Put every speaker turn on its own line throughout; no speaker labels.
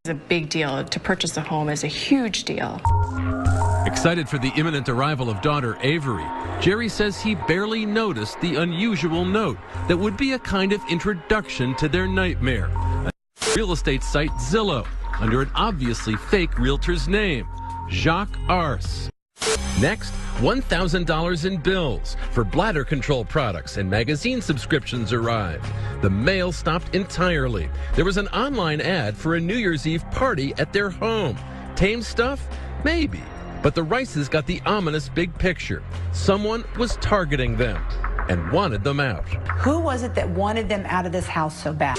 It's a big deal. To purchase a home is a huge deal.
Excited for the imminent arrival of daughter Avery, Jerry says he barely noticed the unusual note that would be a kind of introduction to their nightmare. A real estate site Zillow, under an obviously fake realtor's name, Jacques Arce. Next, $1,000 in bills for bladder control products and magazine subscriptions arrived. The mail stopped entirely. There was an online ad for a New Year's Eve party at their home. Tame stuff? Maybe. But the Rices got the ominous big picture. Someone was targeting them and wanted them out.
Who was it that wanted them out of this house so bad?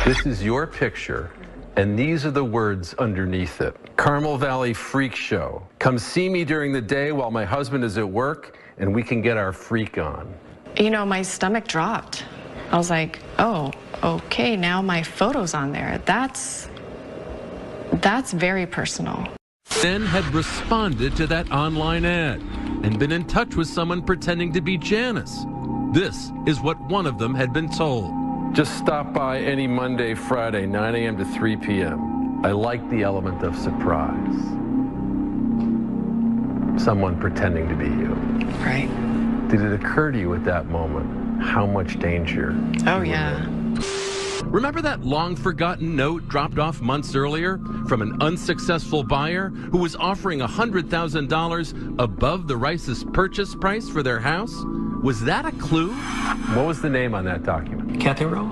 This is your picture, and these are the words underneath it. Carmel Valley Freak Show. Come see me during the day while my husband is at work, and we can get our freak on.
You know, my stomach dropped. I was like, oh, okay, now my photo's on there. That's very personal.
Then had responded to that online ad and been in touch with someone pretending to be Janice. This is what one of them had been told.
Just stop by any Monday, Friday, 9 a.m. to 3 p.m. I like the element of surprise. Someone pretending to be you.
Right.
Did it occur to you at that moment how much danger?
Oh, yeah.
Remember that long-forgotten note dropped off months earlier from an unsuccessful buyer who was offering $100,000 above the Rice's purchase price for their house? Was that a clue?
What was the name on that document?
Kathy Rowe?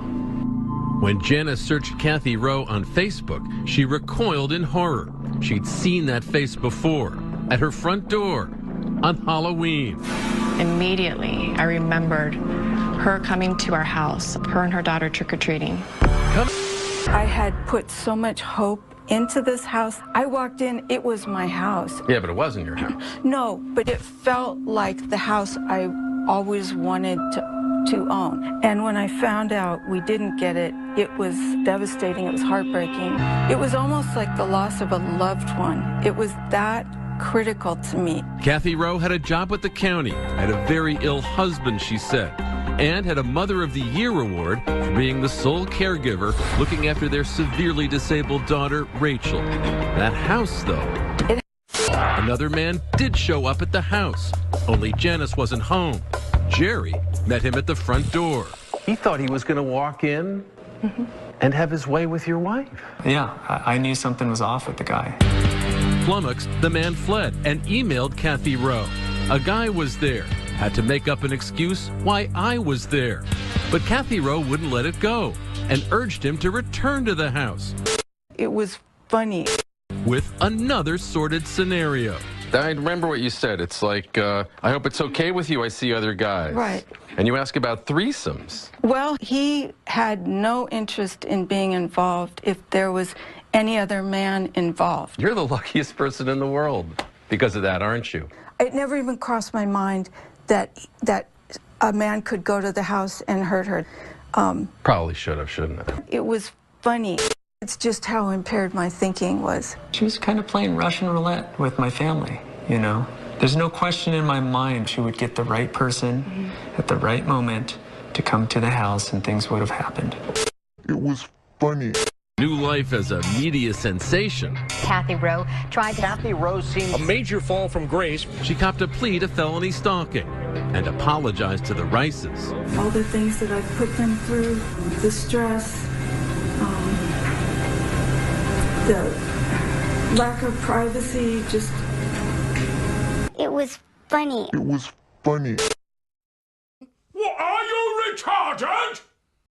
When Janice searched Kathy Rowe on Facebook, she recoiled in horror. She'd seen that face before, at her front door, on Halloween.
Immediately, I remembered her coming to our house, her and her daughter trick-or-treating.
I had put so much hope into this house. I walked in, it was my house.
Yeah, but it wasn't your house.
No, but it felt like the house I always wanted to own. And when I found out we didn't get it, it was devastating, it was heartbreaking. It was almost like the loss of a loved one. It was that critical to me.
Kathy Rowe had a job with the county, had a very ill husband, she said, and had a Mother of the Year award for being the sole caregiver looking after their severely disabled daughter, Rachel. That house, though. Another man did show up at the house, only Janice wasn't home. Jerry met him at the front door.
He thought he was going to walk in and have his way with your wife.
Yeah, I knew something was off with the guy.
Flummoxed, the man fled and emailed Kathy Rowe. A guy was there. Had to make up an excuse why I was there. But Kathy Rowe wouldn't let it go and urged him to return to the house.
It was funny.
With another sordid scenario.
I remember what you said. It's like, I hope it's okay with you, I see other guys.
Right.
And you ask about threesomes.
Well, he had no interest in being involved if there was any other man involved.
You're the luckiest person in the world because of that, aren't you?
It never even crossed my mind that a man could go to the house and hurt her.
Probably should have, shouldn't it?
It was funny. It's just how impaired my thinking was.
She was kind of playing Russian roulette with my family, you know? There's no question in my mind she would get the right person at the right moment to come to the house and things would have happened.
It was funny.
New life as a media sensation.
Kathy Rowe tried to...
Kathy Rowe seemed a major fall from grace.
She copped a plea to felony stalking and apologized to the Rices.
All the things that I've put them through, the stress, the lack of privacy, just...
It was funny.
It was funny.